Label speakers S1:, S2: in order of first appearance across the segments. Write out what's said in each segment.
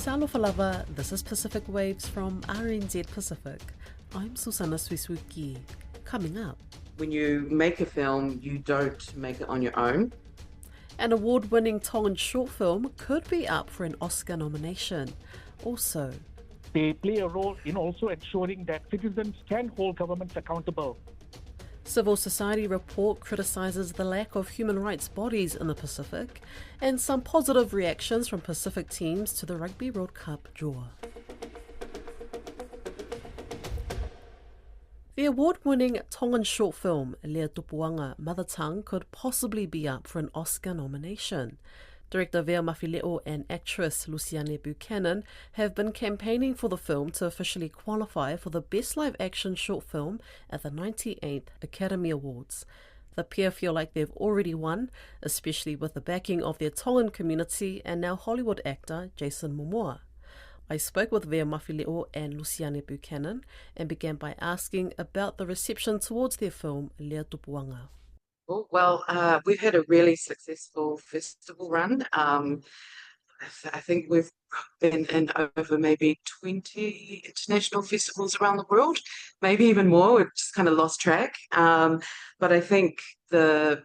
S1: Salofalava, this is Pacific Waves from RNZ Pacific. I'm Susanna Suisuki. Coming up,
S2: When you make a film, you don't make it on your own.
S1: an award-winning Tongan short film could be up for an Oscar nomination. Also,
S3: They play a role in also ensuring that citizens can hold governments accountable.
S1: civil society report criticizes the lack of human rights bodies in the Pacific, and some positive reactions from Pacific teams to the Rugby World Cup draw. The award-winning Tongan short film Lea Tupuanga Mother Tongue could possibly be up for an Oscar nomination. Director Vea Mafileo and actress Luciane Buchanan have been campaigning for the film to officially qualify for the Best Live Action Short Film at the 98th Academy Awards. The pair feel like they've already won, especially with the backing of their Tongan community and now Hollywood actor Jason Momoa. I spoke with Vea Mafileo and Luciane Buchanan and began by asking about the reception towards their film Lea Tupuanga.
S2: We've had a really successful festival run. I think we've been in over maybe 20 international festivals around the world, maybe even more. We've just kind of lost track. But I think the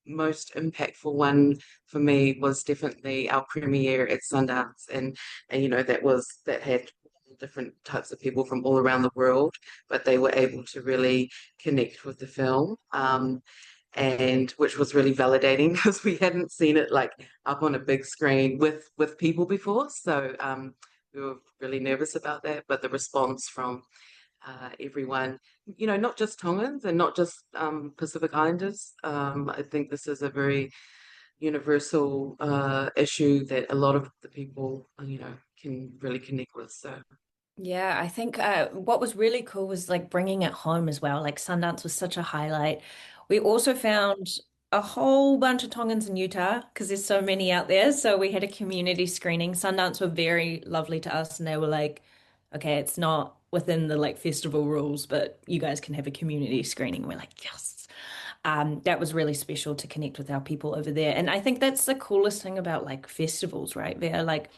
S2: most impactful one for me was definitely our premiere at Sundance, and that had different types of people from all around the world, but they were able to really connect with the film. And which was really validating because we hadn't seen it like up on a big screen with people before. So we were really nervous about that, but the response from everyone, not just Tongans and not just Pacific Islanders. I think this is a very universal issue that a lot of the people, can really connect with. So.
S4: Yeah, I think what was really cool was like bringing it home as well. Like Sundance was such a highlight. We also found a whole bunch of Tongans in Utah because there's so many out there. So we had a community screening. Sundance were very lovely to us and they were like, okay, it's not within the like festival rules, but you guys can have a community screening. We're like, yes. That was really special to connect with our people over there. And I think that's the coolest thing about like festivals, right? They're like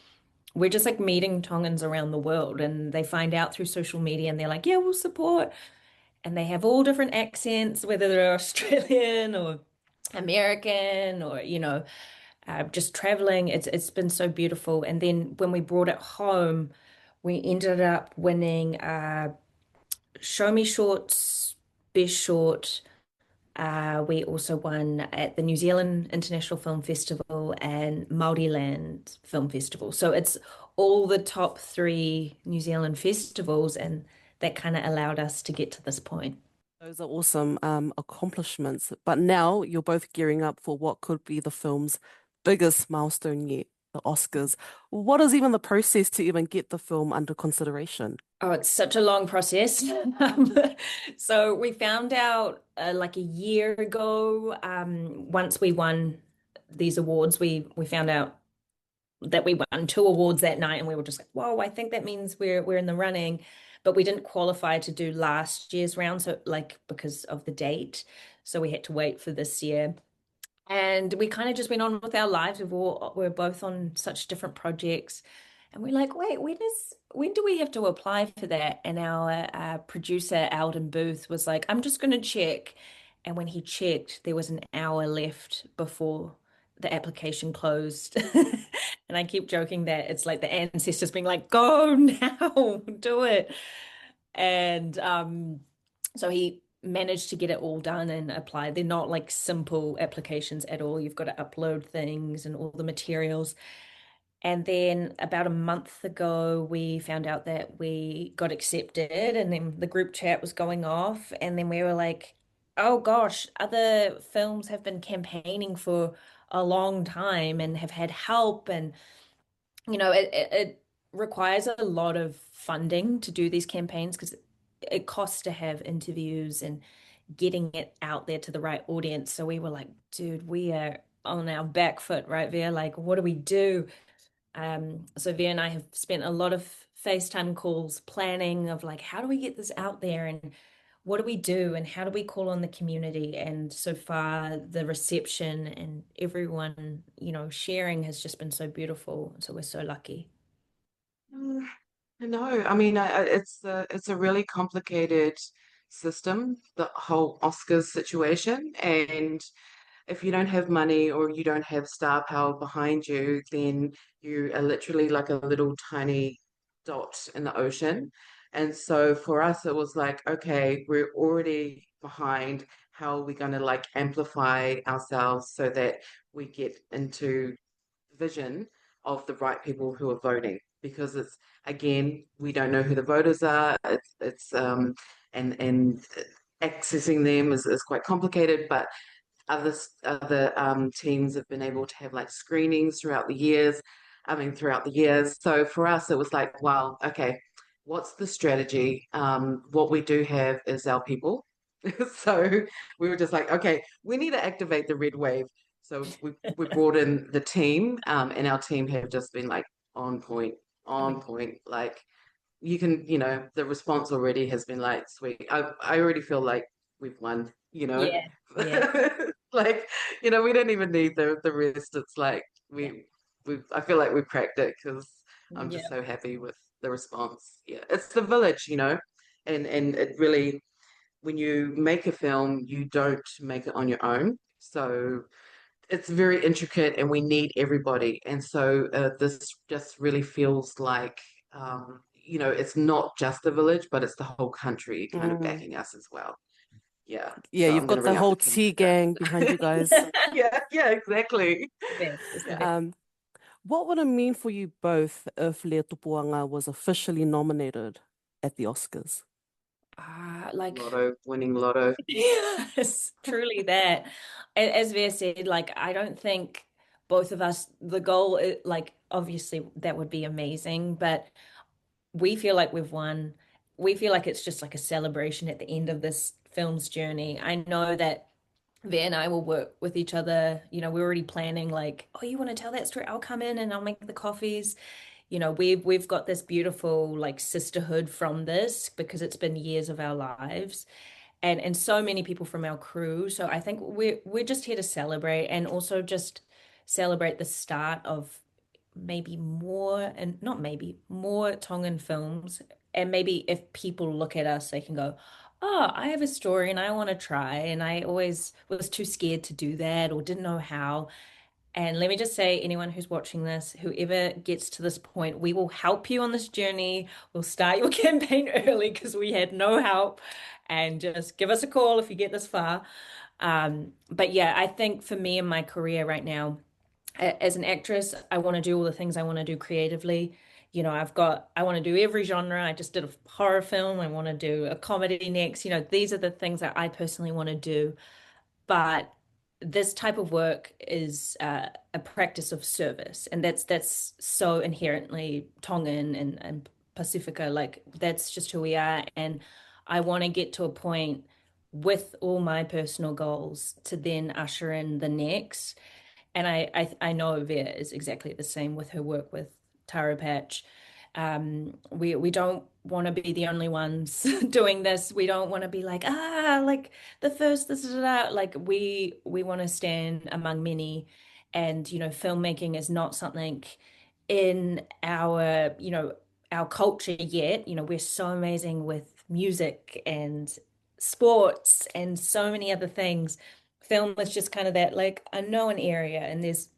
S4: we're just like meeting Tongans around the world and they find out through social media and they're like, yeah, we'll support. And they have all different accents, whether they're Australian or American or, just traveling. It's been so beautiful. And then when we brought it home, we ended up winning Show Me Shorts, Best Short. We also won at the New Zealand International Film Festival and Māori Land Film Festival. So it's all the top three New Zealand festivals, and that kind of allowed us to get to this point.
S1: Those are awesome accomplishments. But now you're both gearing up for what could be the film's biggest milestone yet, the Oscars. What is even the process to even get the film under consideration?
S4: Oh, it's such a long process. So we found out like a year ago, once we won these awards, we found out that we won two awards that night and we were just like, whoa, I think that means we're in the running. But we didn't qualify to do last year's round, so like because of the date. So we had to wait for this year. And we kind of just went on with our lives. We're both on such different projects. And we're like, wait, when do we have to apply for that? And our producer, Alden Booth, was like, I'm just going to check. And when he checked, there was an hour left before the application closed. And I keep joking that it's like the ancestors being like, go now, do it. And so he managed to get it all done and applied. They're not like simple applications at all. You've got to upload things and all the materials. And then about a month ago, we found out that we got accepted, and then the group chat was going off. And then we were like, oh gosh, other films have been campaigning for a long time and have had help. And, it requires a lot of funding to do these campaigns because it costs to have interviews and getting it out there to the right audience. So we were like, dude, we are on our back foot right there. Like, what do we do? So Via and I have spent a lot of FaceTime calls planning of like, how do we get this out there and what do we do and how do we call on the community? And so far, the reception and everyone, sharing has just been so beautiful. So we're so lucky.
S2: Mm, No, I mean, it's a really complicated system, the whole Oscars situation, and if you don't have money or you don't have star power behind you, then you are literally like a little tiny dot in the ocean. And so for us, it was like, okay, we're already behind. How are we going to like amplify ourselves so that we get into vision of the right people who are voting? Because it's again, we don't know who the voters are. It's and accessing them is quite complicated, but other teams have been able to have like screenings throughout the years. I mean, throughout the years. So for us, it was like, wow, okay, what's the strategy? What we do have is our people. So we were just like, okay, we need to activate the red wave. So we brought in the team, and our team have just been like on point. Like you can, the response already has been like, sweet. I already feel like we've won,
S4: Yeah, yeah,
S2: like, we don't even need the rest. It's like
S4: yeah,
S2: I feel like we cracked it because I'm just
S4: yeah.
S2: so happy with the response. Yeah, it's the village, and it really, when you make a film, you don't make it on your own. So it's very intricate and we need everybody. And so this just really feels like, it's not just the village, but it's the whole country kind of
S1: Mm.
S2: backing us as well. Yeah.
S1: Yeah,
S2: So
S1: you've
S2: I'm going
S1: got
S2: to
S1: the
S2: ring up
S1: whole
S2: the team
S1: tea
S2: later.
S1: gang behind you guys.
S2: Yeah, exactly.
S4: The best. It's the
S2: Yeah.
S4: best.
S1: What would it mean for you both if Lea Tupuanga was officially nominated at the Oscars?
S4: Like
S2: Lotto, winning lotto.
S4: yes, truly that. As Vera said, like I don't think both of us, the goal like obviously that would be amazing, but we feel like we've won. We feel like it's just like a celebration at the end of this film's journey. I know that Vera and I will work with each other. We're already planning like, oh, you want to tell that story? I'll come in and I'll make the coffees. We've got this beautiful like sisterhood from this because it's been years of our lives and so many people from our crew. So I think we're just here to celebrate and also just celebrate the start of maybe more and not maybe more Tongan films. And maybe if people look at us, they can go, oh, I have a story and I want to try. And I always was too scared to do that or didn't know how. And let me just say, anyone who's watching this, whoever gets to this point, we will help you on this journey. We'll start your campaign early because we had no help. And just give us a call if you get this far. But yeah, I think for me in my career right now, as an actress, I want to do all the things I want to do creatively. I want to do every genre. I just did a horror film. I want to do a comedy next. These are the things that I personally want to do. But this type of work is a practice of service, and that's so inherently Tongan and Pacifica. Like that's just who we are, and I want to get to a point with all my personal goals to then usher in the next. And I know Vera is exactly the same with her work with Tara Patch. We don't want to be the only ones doing this. We don't want to be like the first this is that. Like we want to stand among many, and filmmaking is not something in our culture yet. We're so amazing with music and sports and so many other things. Film is just kind of that like unknown area, and there's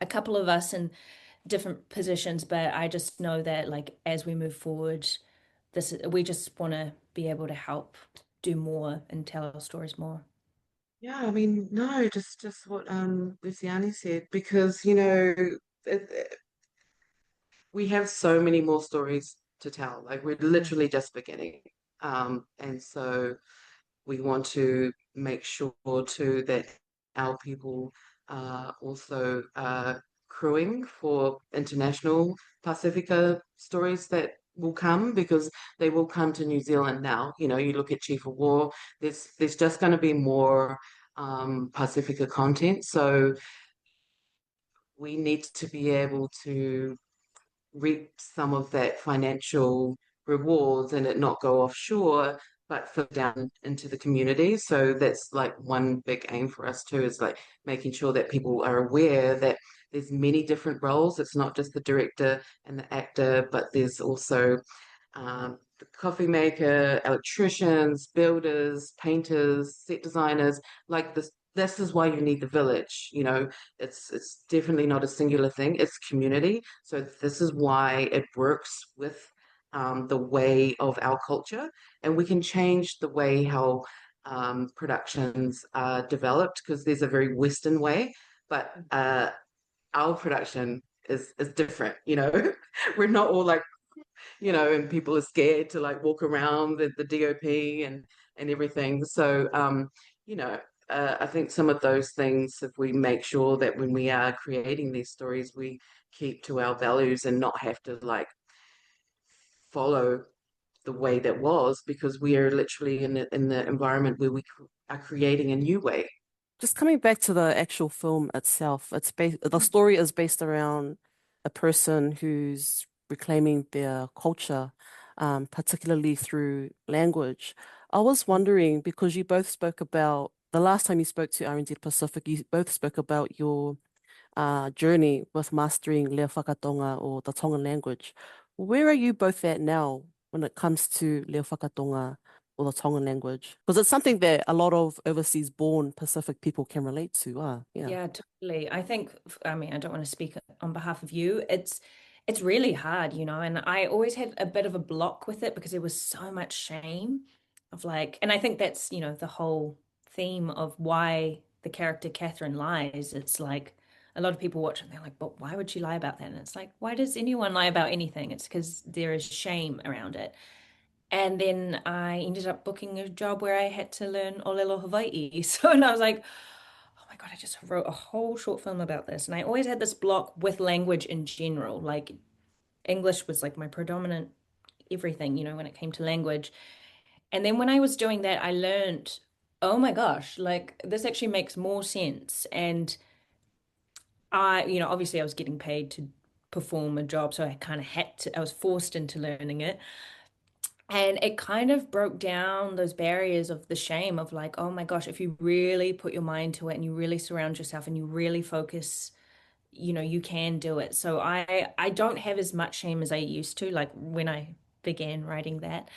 S4: a couple of us in different positions, but I just know that like as we move forward, we just want to be able to help do more and tell our stories more.
S2: Yeah, I mean, no, just what Luciani said, because it, we have so many more stories to tell. Like we're
S1: Mm.
S2: literally just beginning. And so we want to make sure too that our people are also crewing for international Pacifica stories that will come, because they will come to New Zealand now. You look at Chief of War, there's just going to be more Pacifica content. So we need to be able to reap some of that financial rewards and it not go offshore, but flow down into the community. So that's like one big aim for us too, is like making sure that people are aware that there's many different roles. It's not just the director and the actor, but there's also the coffee maker, electricians, builders, painters, set designers. Like this is why you need the village. You know, it's definitely not a singular thing. It's community. So this is why it works with the way of our culture, and we can change the way how productions are developed because there's a very Western way, but our production is different. You know, we're not all like, you know, and people are scared to like walk around the DOP and everything. So you know, I think some of those things, if we make sure that when we are creating these stories, we keep to our values and not have to like follow the way that was, because we are literally in the environment where we are creating a new way.
S1: Just coming back to the actual film itself, the story is based around a person who's reclaiming their culture, particularly through language. I was wondering, because you both spoke about the last time you spoke to R&D Pacific, you both spoke about your journey with mastering Lea Whakatonga or the Tongan language. Where are you both at now when it comes to Lea Whakatonga or the Tongan language? Because it's something that a lot of overseas born Pacific people can relate to.
S4: Yeah, totally. I think, I mean, I don't want to speak on behalf of you. It's really hard, you know, and I always had a bit of a block with it because there was so much shame of like, and I think that's, you know, the whole theme of why the character Catherine lies. It's like a lot of people watch it and they're like, but why would she lie about that? And it's like, why does anyone lie about anything? It's because there is shame around it. And then I ended up booking a job where I had to learn Olelo Hawaii. So, and I was like, oh my God, I just wrote a whole short film about this. And I always had this block with language in general. Like English was like my predominant everything, you know, when it came to language. And then when I was doing that, I learned, oh my gosh, like this actually makes more sense. And you know, obviously I was getting paid to perform a job. So I kind of had to, I was forced into learning it. And it kind of broke down those barriers of the shame of like, oh my gosh, if you really put your mind to it and you really surround yourself and you really focus, you know, you can do it. So I don't have as much shame as I used to, like when I began writing that.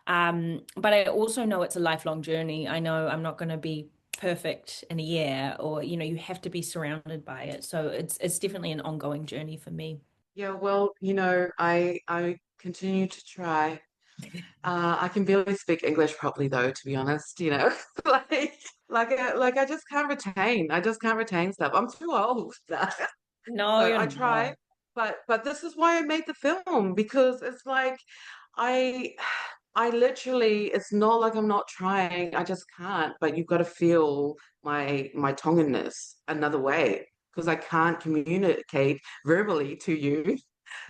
S4: But I also know it's a lifelong journey. I know I'm not going to be perfect in a year, or, you know, you have to be surrounded by it. So it's definitely an ongoing journey for me.
S2: Yeah, well, you know, I continue to try. I can barely speak English properly though, to be honest, you know. Like I just can't retain. I just can't retain stuff. I'm too old.
S4: No,
S2: So
S4: you're
S2: I
S4: not.
S2: try, but this is why I made the film, because it's like I I literally, it's not like I'm not trying. I just can't. But you've got to feel my Tonganness another way, because I can't communicate verbally to you.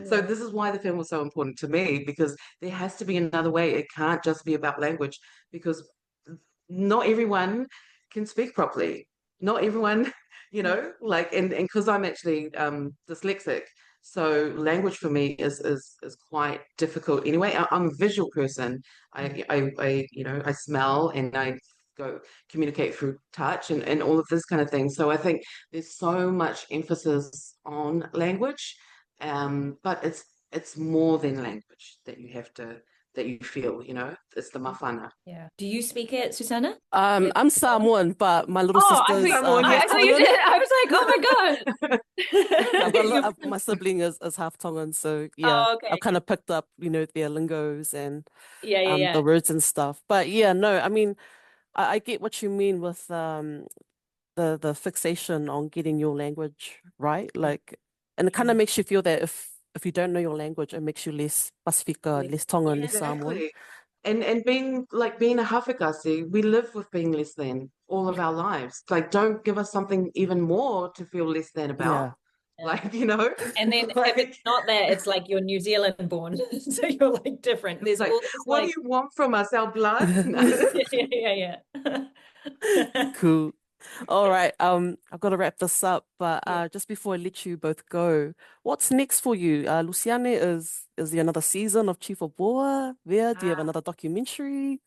S2: So
S4: Yeah.
S2: this is why the film was so important to me, because there has to be another way. It can't just be about language, because not everyone can speak properly. Not everyone, you know, like, and because I'm actually dyslexic, so language for me is quite difficult anyway. I'm a visual person. I you know, I smell and I go communicate through touch and all of this kind of thing. So I think there's so much emphasis on language, but it's more than language that you have to, that you feel, you know, it's the mafana.
S4: Yeah. Do you speak it, Susanna?
S1: I'm Samoan, but my little
S4: Oh, I
S1: sister's
S2: Samoan,
S1: half
S4: I thought you
S1: Tongan.
S4: did. I was like, oh my
S1: Yeah,
S4: God.
S1: my sibling is half Tongan, so yeah,
S4: Oh,
S1: I've
S4: okay.
S1: kind of picked up, you know, their lingos and
S4: Yeah, yeah,
S1: the
S4: yeah.
S1: words and stuff. But yeah, no, I mean, I get what you mean with the fixation on getting your language right, like, and it kind of
S4: Mm.
S1: makes you feel that if you don't know your language, it makes you less Pasifika,
S4: Less-
S1: less Tongan,
S4: Yeah.
S1: less Samoan.
S2: Exactly. And being like being a Hafakasi, we live with being less than all of our lives. Like, don't give us something even more to feel less than about.
S1: Yeah.
S4: Yeah.
S2: Like, you know,
S4: And then if it's
S2: like
S4: not that, it's like you're New Zealand born. So you're like different.
S2: it's
S4: There's
S2: like,
S4: all this
S2: what do
S4: like
S2: you want from us? Our blood? No.
S4: yeah, yeah, yeah.
S1: Cool. All right. I've got to wrap this up, but
S4: Yeah.
S1: just before I let you both go, what's next for you? Luciane, is there another season of Chief of War? There, do you have another documentary?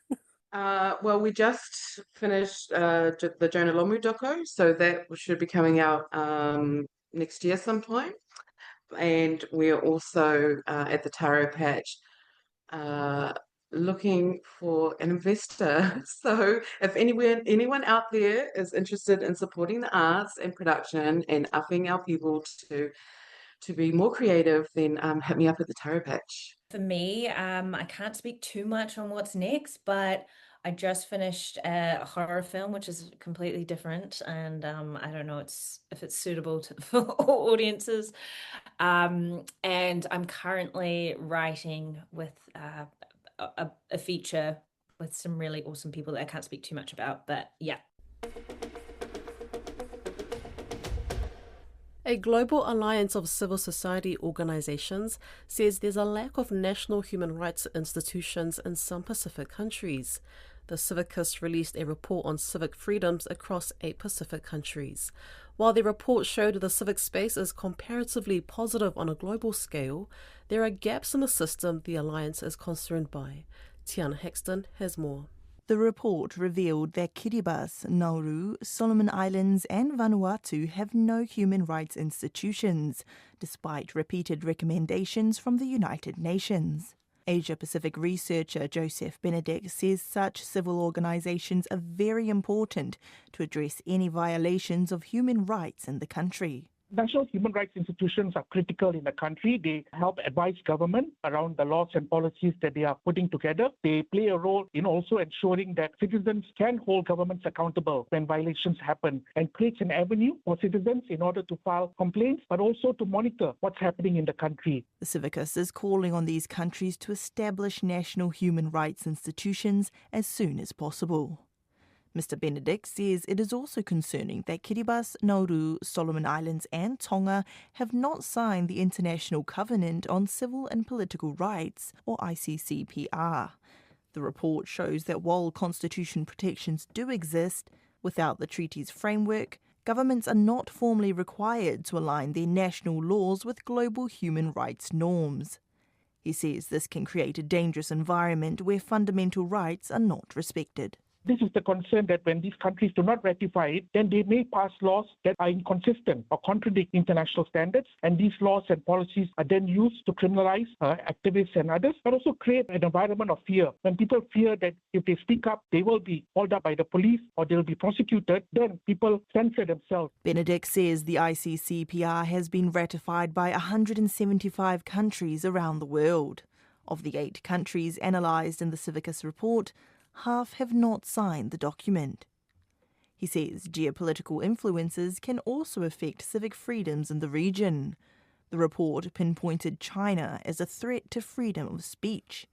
S2: Well, we just finished the Jonah Lomu doco, so that should be coming out next year sometime. And we're also at the Taro Patch uh, looking for an investor. So if anyone out there is interested in supporting the arts and production and upping our people to be more creative, then hit me up at the Taro Patch.
S4: For me, I can't speak too much on what's next, but I just finished a horror film, which is completely different, and I don't know if it's suitable for all audiences. And I'm currently writing with a feature with some really awesome people that I can't speak too much about, but yeah.
S1: A global alliance of civil society organizations says there's a lack of national human rights institutions in some Pacific countries. The Civicus released a report on civic freedoms across 8 Pacific countries. While the report showed the civic space is comparatively positive on a global scale, there are gaps in the system the alliance is concerned by. Tiana Hexton has more.
S5: The report revealed that Kiribati, Nauru, Solomon Islands and Vanuatu have no human rights institutions, despite repeated recommendations from the United Nations. Asia-Pacific researcher Joseph Benedict says such civil organisations are very important to address any violations of human rights in the country.
S3: National human rights institutions are critical in the country. They help advise government around the laws and policies that they are putting together. They play a role in also ensuring that citizens can hold governments accountable when violations happen, and creates an avenue for citizens in order to file complaints, but also to monitor what's happening in the country.
S5: The Civicus is calling on these countries to establish national human rights institutions as soon as possible. Mr. Benedict says it is also concerning that Kiribati, Nauru, Solomon Islands and Tonga have not signed the International Covenant on Civil and Political Rights, or ICCPR. The report shows that while constitution protections do exist, without the treaty's framework, governments are not formally required to align their national laws with global human rights norms. He says this can create a dangerous environment where fundamental rights are not respected.
S3: This is the concern, that when these countries do not ratify it, then they may pass laws that are inconsistent or contradict international standards, and these laws and policies are then used to criminalize activists and others, but also create an environment of fear. When people fear that if they speak up, they will be hauled up by the police or they will be prosecuted, then people censor themselves.
S5: Benedict says the ICCPR has been ratified by 175 countries around the world. Of the 8 countries analysed in the Civicus report, half have not signed the document. He says geopolitical influences can also affect civic freedoms in the region. The report pinpointed China as a threat to freedom of speech.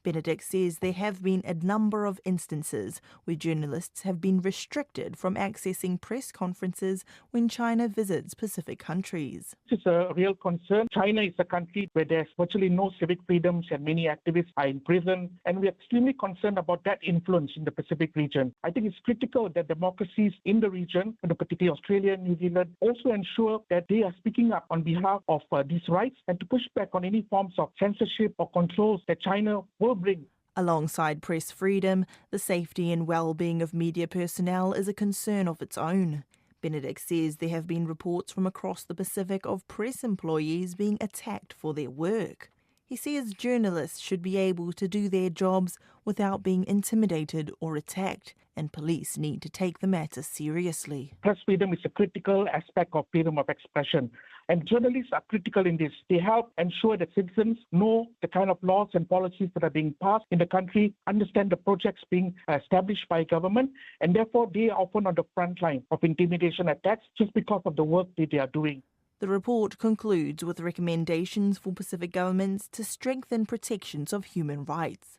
S5: Benedict says there have been a number of instances where journalists have been restricted from accessing press conferences when China visits Pacific countries.
S3: This is a real concern. China is a country where there's virtually no civic freedoms and many activists are in prison, and we're extremely concerned about that influence in the Pacific region. I think it's critical that democracies in the region, and particularly Australia and New Zealand, also ensure that they are speaking up on behalf of these rights and to push back on any forms of censorship or controls that China will bring.
S5: Alongside press freedom, the safety and well-being of media personnel is a concern of its own. Benedict says there have been reports from across the Pacific of press employees being attacked for their work. He says journalists should be able to do their jobs without being intimidated or attacked, and police need to take the matter seriously.
S3: Press freedom is a critical aspect of freedom of expression, and journalists are critical in this. They help ensure that citizens know the kind of laws and policies that are being passed in the country, understand the projects being established by government, and therefore they are often on the front line of intimidation attacks just because of the work that they are doing.
S5: The report concludes with recommendations for Pacific governments to strengthen protections of human rights.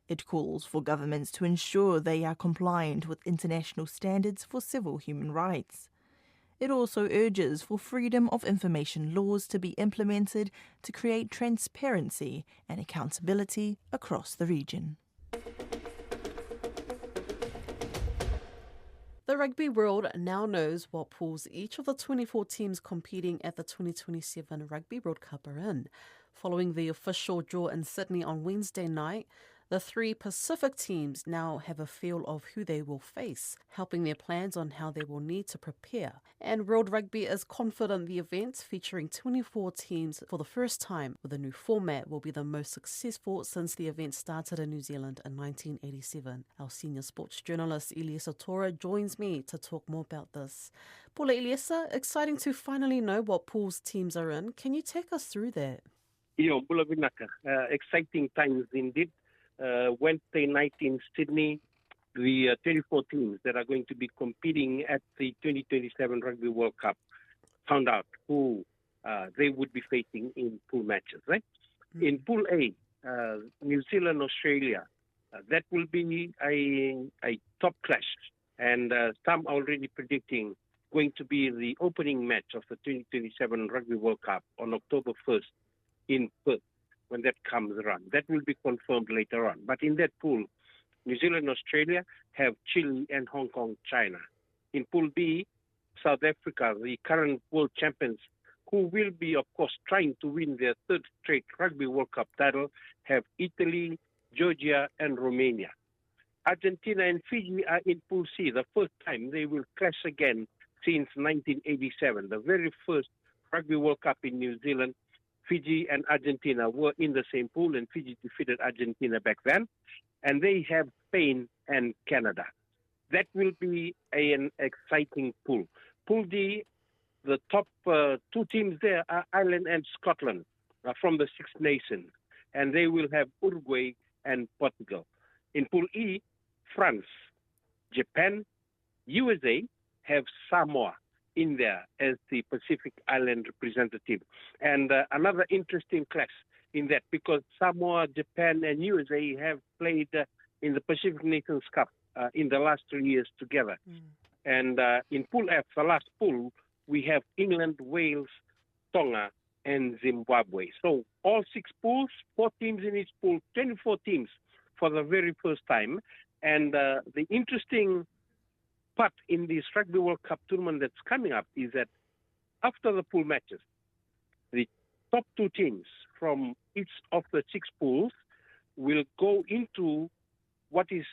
S5: It calls for governments to ensure they are compliant with international standards for civil human rights. It also urges for freedom of information laws to be implemented to create transparency and accountability across the region.
S1: The rugby world now knows what pools each of the 24 teams competing at the 2027 Rugby World Cup are in. Following the official draw in Sydney on Wednesday night, The three Pacific teams now have a feel of who they will face, helping their plans on how they will need to prepare. And World Rugby is confident the event, featuring 24 teams for the first time with a new format, will be the most successful since the event started in New Zealand in 1987. Our senior sports journalist Eliesa Tora joins me to talk more about this. Paula Eliesa, exciting to finally know what pools teams are in. Can you take us through that?
S6: Bula Vinaka. Exciting times indeed. Wednesday night in Sydney, the 24 teams that are going to be competing at the 2027 Rugby World Cup found out who they would be facing in pool matches, right? Mm-hmm. In Pool A, New Zealand, Australia, that will be a top clash. And some already predicting going to be the opening match of the 2027 Rugby World Cup on October 1st in Perth. When that comes around. That will be confirmed later on. But in that pool, New Zealand, Australia have Chile and Hong Kong, China. In Pool B, South Africa, the current world champions, who will be, of course, trying to win their third straight Rugby World Cup title, have Italy, Georgia, and Romania. Argentina and Fiji are in Pool C, the first time they will clash again since 1987, the very first Rugby World Cup in New Zealand. Fiji and Argentina were in the same pool, and Fiji defeated Argentina back then. And they have Spain and Canada. That will be an exciting pool. Pool D, the top two teams there are Ireland and Scotland from the Six Nations, and they will have Uruguay and Portugal. In Pool E, France, Japan, USA have Samoa in there as the Pacific Island representative. And another interesting clash in that, because Samoa, Japan, and USA have played in the Pacific Nations Cup in the last 3 years together. And in Pool F, the last pool, we have England, Wales, Tonga, and Zimbabwe. So all 6 pools, 4 teams in each pool, 24 teams for the very first time. And the interesting part in this Rugby World Cup tournament that's coming up is that after the pool matches, the top 2 teams from each of the 6 pools will go into what is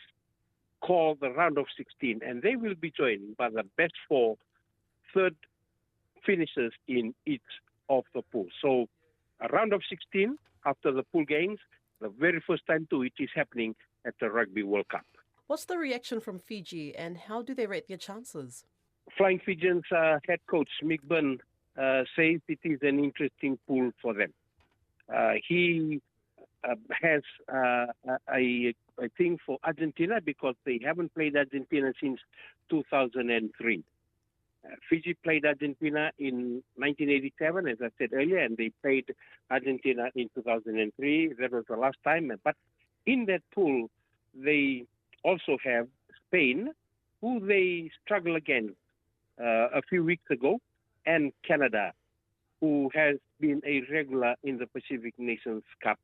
S6: called the round of 16, and they will be joined by the best 4 third finishers in each of the pools. So a round of 16 after the pool games, the very first time too, it is happening at the Rugby World Cup.
S1: What's the reaction from Fiji, and how do they rate their chances?
S6: Flying Fijians head coach Mick Byrne says it is an interesting pool for them. He has a thing for Argentina because they haven't played Argentina since 2003. Fiji played Argentina in 1987, as I said earlier, and they played Argentina in 2003. That was the last time. But in that pool, they also have Spain, who they struggle against a few weeks ago, and Canada, who has been a regular in the Pacific Nations Cup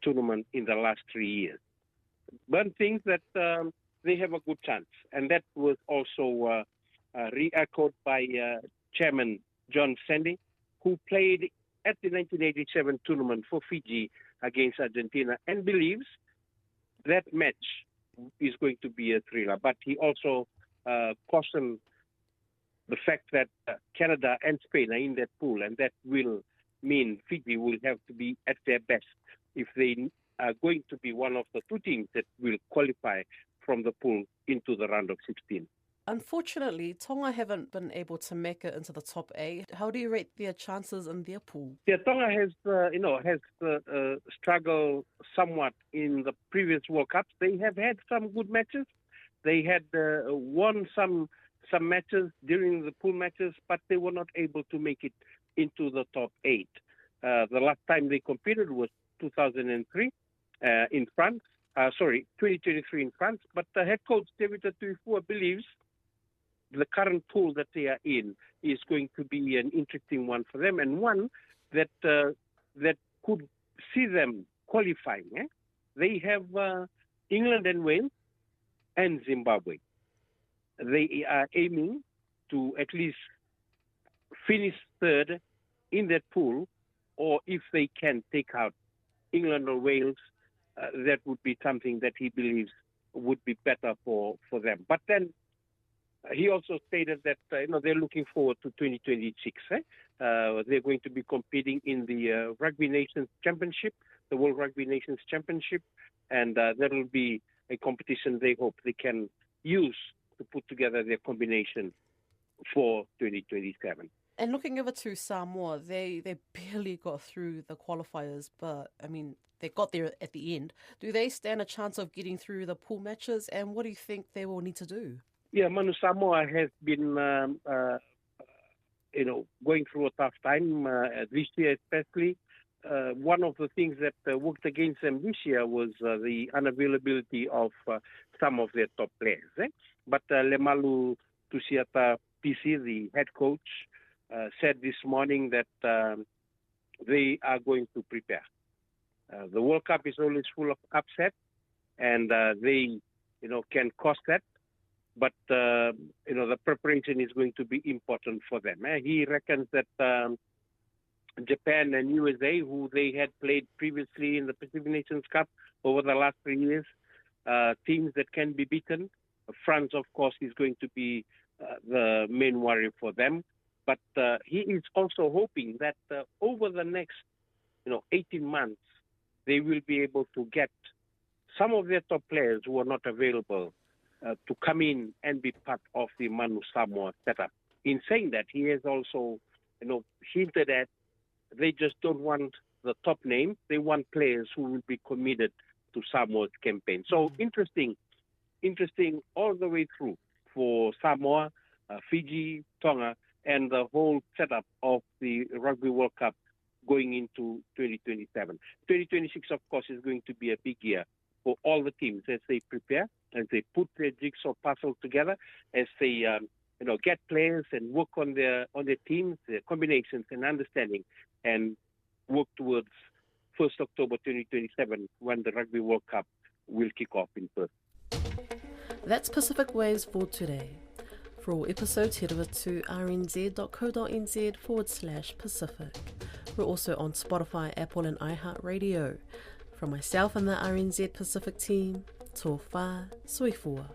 S6: tournament in the last 3 years. Byrne thinks that they have a good chance, and that was also re-echoed by Chairman John Sandy, who played at the 1987 tournament for Fiji against Argentina and believes that match is going to be a thriller. But he also cautioned the fact that Canada and Spain are in that pool, and that will mean Fiji will have to be at their best if they are going to be one of the 2 teams that will qualify from the pool into the round of 16.
S1: Unfortunately, Tonga haven't been able to make it into the top 8. How do you rate their chances in their pool?
S6: Yeah, Tonga has struggled somewhat in the previous World Cups. They have had some good matches. They had won some matches during the pool matches, but they were not able to make it into the top 8. The last time they competed was 2003 in France. 2023 in France. But the head coach David Atuifua believes the current pool that they are in is going to be an interesting one for them, and one that could see them qualifying. They have England and Wales and Zimbabwe. They are aiming to at least finish third in that pool, or if they can take out England or Wales, that would be something that he believes would be better for them. But then he also stated that they're looking forward to 2026. They're going to be competing in the Rugby Nations Championship, the World Rugby Nations Championship, and that will be a competition they hope they can use to put together their combination for 2027.
S1: And looking over to Samoa, they barely got through the qualifiers, but I mean, they got there at the end. Do they stand a chance of getting through the pool matches, and what do you think they will need to do?
S6: Yeah, Manu Samoa has been, going through a tough time this year, especially. One of the things that worked against them this year was the unavailability of some of their top players. But Lemalu Tusiata PC, the head coach, said this morning that they are going to prepare. The World Cup is always full of upset, and they, can cause that. But, the preparation is going to be important for them. He reckons that Japan and USA, who they had played previously in the Pacific Nations Cup over the last 3 years, teams that can be beaten. France, of course, is going to be the main worry for them. But he is also hoping that over the next, 18 months, they will be able to get some of their top players who are not available to come in and be part of the Manu Samoa setup. In saying that, he has also, hinted at they just don't want the top name. They want players who will be committed to Samoa's campaign. So interesting all the way through for Samoa, Fiji, Tonga, and the whole setup of the Rugby World Cup going into 2027. 2026, of course, is going to be a big year for all the teams as they prepare, as they put their jigsaw puzzle together, as they get players and work on their teams, their combinations and understanding, and work towards 1st October 2027 when the Rugby World Cup will kick off in Perth.
S1: That's Pacific Waves for today. For all episodes, head over to rnz.co.nz/Pacific. We're also on Spotify, Apple and iHeartRadio. From myself and the RNZ Pacific team, tō whā, soifua.